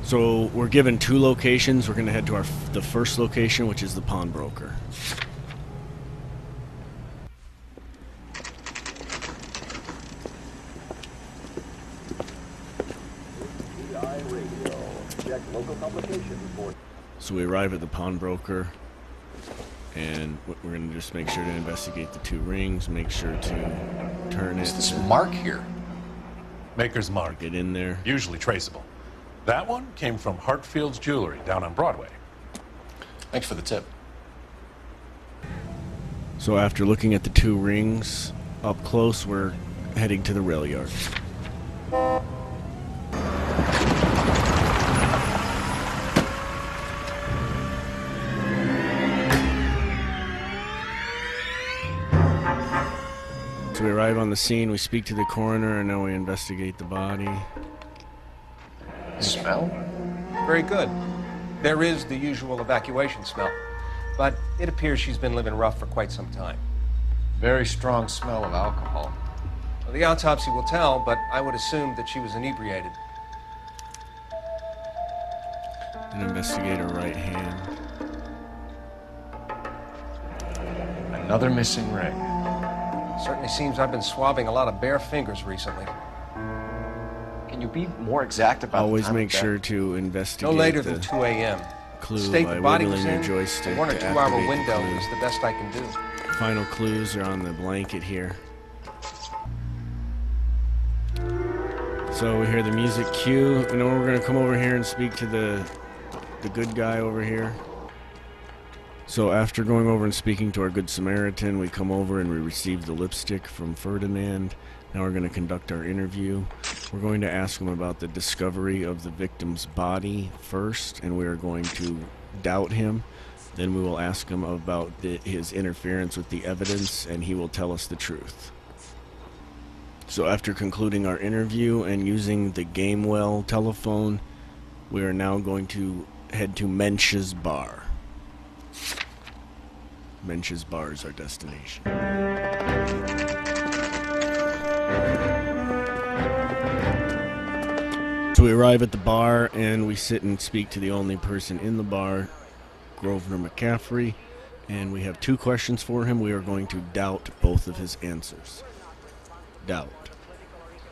So we're given two locations. We're going to head to the first location, which is the pawnbroker. So we arrive at the pawnbroker, and we're going to just make sure to investigate the two rings, make sure to turn it. What's this mark here? Maker's mark. Get in there. Usually traceable. That one came from Hartfield's Jewelry down on Broadway. Thanks for the tip. So after looking at the two rings up close, we're heading to the rail yard. So we arrive on the scene, we speak to the coroner, and now we investigate the body. Smell? Very good. There is the usual evacuation smell, but it appears she's been living rough for quite some time. Very strong smell of alcohol. Well, the autopsy will tell, but I would assume that she was inebriated. And investigate her right hand. Another missing ring. Certainly seems I've been swabbing a lot of bare fingers recently. Can you be more exact about Always the time make of sure death? to investigate No later the than 2 a.m. clue State by the body was wiggling your in, joystick a 1 or to 2 hour activate the window clue. is the best I can do. Final clues are on the blanket here. So we hear the music cue, and then we're going to come over here and speak to the good guy over here. So after going over and speaking to our Good Samaritan, we come over and we receive the lipstick from Ferdinand. Now we're going to conduct our interview. We're going to ask him about the discovery of the victim's body first, and we are going to doubt him. Then we will ask him about his interference with the evidence, and he will tell us the truth. So after concluding our interview and using the Gamewell telephone, we are now going to head to Mensch's Bar. Mensch's Bar is our destination. So we arrive at the bar and we sit and speak to the only person in the bar, Grosvenor McCaffrey, and we have two questions for him. We are going to doubt both of his answers. Doubt.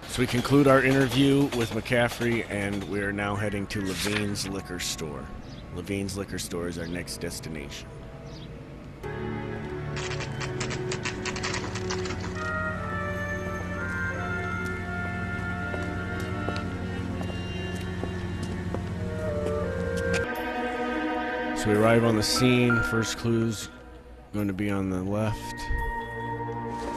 So we conclude our interview with McCaffrey, and we are now heading to Levine's Liquor Store. Levine's Liquor Store is our next destination. So we arrive on the scene. First clue's going to be on the left.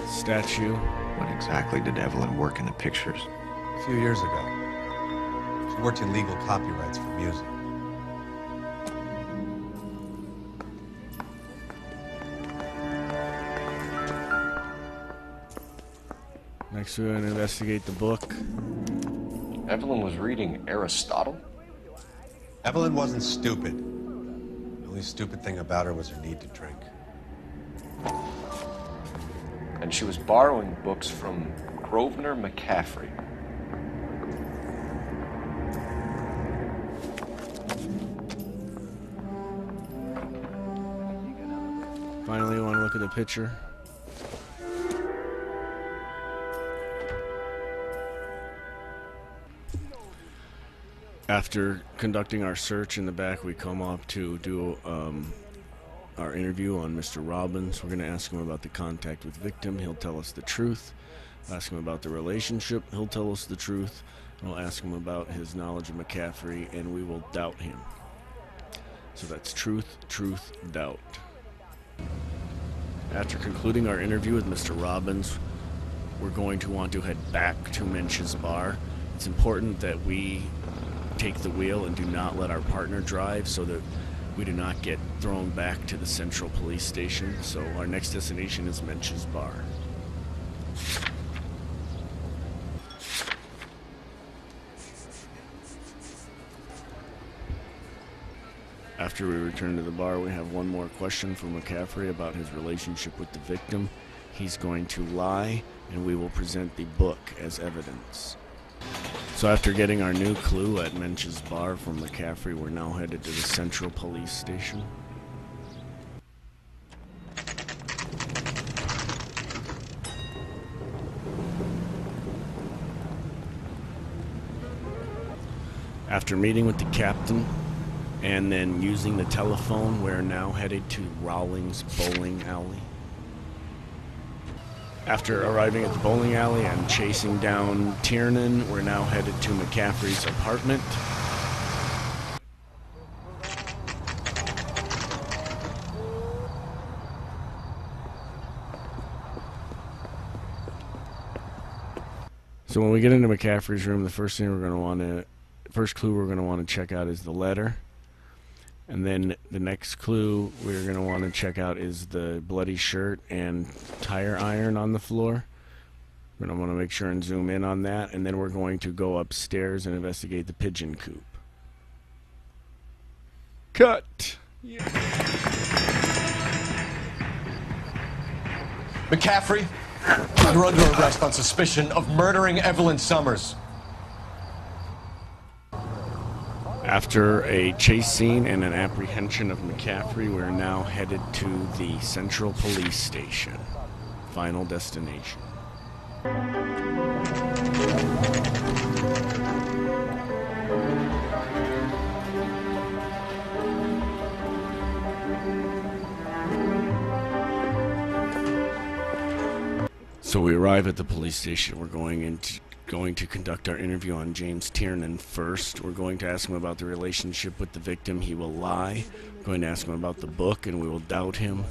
Statue. What exactly did Evelyn work in the pictures? A few years ago, she worked in legal copyrights for music. Next, we're going to investigate the book. Evelyn was reading Aristotle? Evelyn wasn't stupid. The only stupid thing about her was her need to drink. And she was borrowing books from Grosvenor McCaffrey. Finally, we want to look at the picture. After conducting our search in the back, we come up to do our interview on Mr. Robbins. We're going to ask him about the contact with victim. He'll tell us the truth. Ask him about the relationship. He'll tell us the truth. We'll ask him about his knowledge of McCaffrey, and we will doubt him. So that's truth, truth, doubt. After concluding our interview with Mr. Robbins, we're going to want to head back to Mensch's Bar. It's important that we take the wheel and do not let our partner drive so that we do not get thrown back to the central police station. So our next destination is Mensch's Bar. After we return to the bar, we have one more question for McCaffrey about his relationship with the victim. He's going to lie, and we will present the book as evidence. So after getting our new clue at Mensch's bar from McCaffrey, we're now headed to the Central Police Station. After meeting with the captain and then using the telephone, we're now headed to Rawlings Bowling Alley. After arriving at the bowling alley and chasing down Tiernan, we're now headed to McCaffrey's apartment. So when we get into McCaffrey's room, the first clue we're going to want to check out is the letter. And then the next clue we're going to want to check out is the bloody shirt and tire iron on the floor. We're going to want to make sure and zoom in on that. And then we're going to go upstairs and investigate the pigeon coop. Cut! Yeah. McCaffrey, you're under arrest on suspicion of murdering Evelyn Summers. After a chase scene and an apprehension of McCaffrey, we're now headed to the Central Police Station. Final destination. So we arrive at the police station. We're going to conduct our interview on James Tiernan first. We're going to ask him about the relationship with the victim. He will lie. We're going to ask him about the book, and we will doubt him.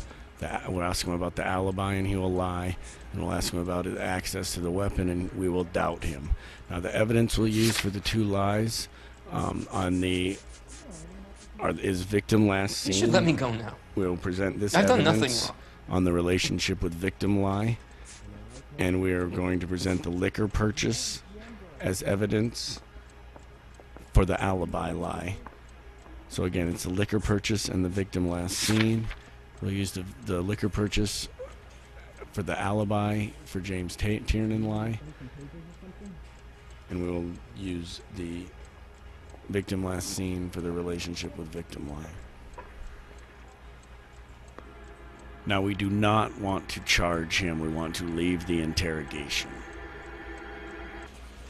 We'll ask him about the alibi, and he will lie. And we'll ask him about his access to the weapon, and we will doubt him. Now, the evidence we'll use for the two lies is victim last seen. You should let me go now. We'll present this I've done evidence nothing wrong. On the relationship with victim lie. And we are going to present the liquor purchase as evidence for the alibi lie. So again, it's the liquor purchase and the victim last seen. We'll use the liquor purchase for the alibi for James Tiernan lie. And we will use the victim last seen for the relationship with victim lie. Now, we do not want to charge him. We want to leave the interrogation.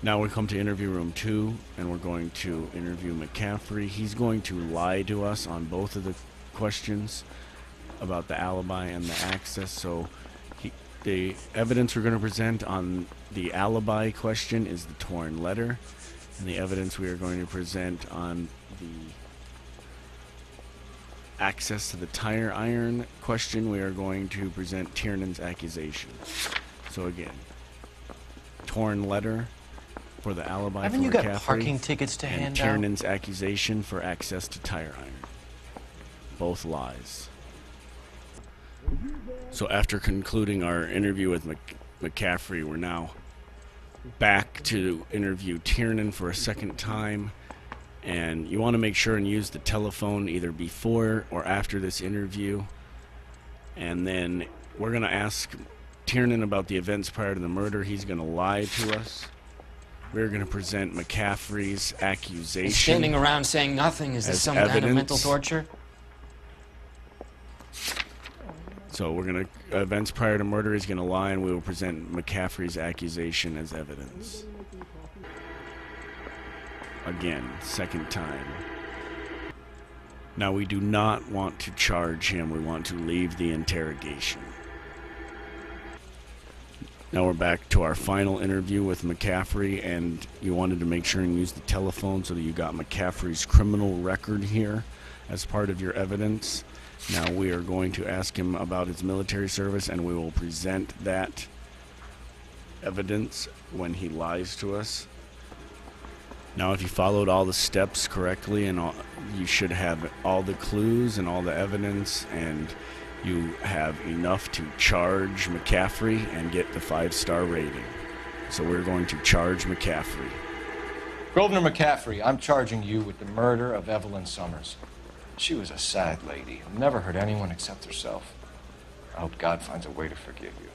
Now we come to interview room 2, and we're going to interview McCaffrey. He's going to lie to us on both of the questions about the alibi and the access. So the evidence we're going to present on the alibi question is the torn letter. And the evidence we are going to present on the access to the tire iron question, we are going to present Tiernan's accusation. So again, torn letter for the alibi. Haven't for you got McCaffrey, parking tickets to and hand Tiernan's accusation for access to tire iron. Both lies. So after concluding our interview with McCaffrey, we're now back to interview Tiernan for a second time. And you want to make sure and use the telephone either before or after this interview. And then we're going to ask Tiernan about the events prior to the murder. He's going to lie to us. We're going to present McCaffrey's accusation. And standing around saying nothing, is this some kind of mental torture? So we're going to, events prior to murder, he's going to lie, and we will present McCaffrey's accusation as evidence. Again, second time. Now, we do not want to charge him. We want to leave the interrogation. Now we're back to our final interview with McCaffrey, and you wanted to make sure and use the telephone so that you got McCaffrey's criminal record here as part of your evidence. Now we are going to ask him about his military service, and we will present that evidence when he lies to us. Now, if you followed all the steps correctly, and you should have all the clues and all the evidence, and you have enough to charge McCaffrey and get the 5-star rating. So we're going to charge McCaffrey. Grosvenor McCaffrey, I'm charging you with the murder of Evelyn Summers. She was a sad lady who never hurt anyone except herself. I hope God finds a way to forgive you.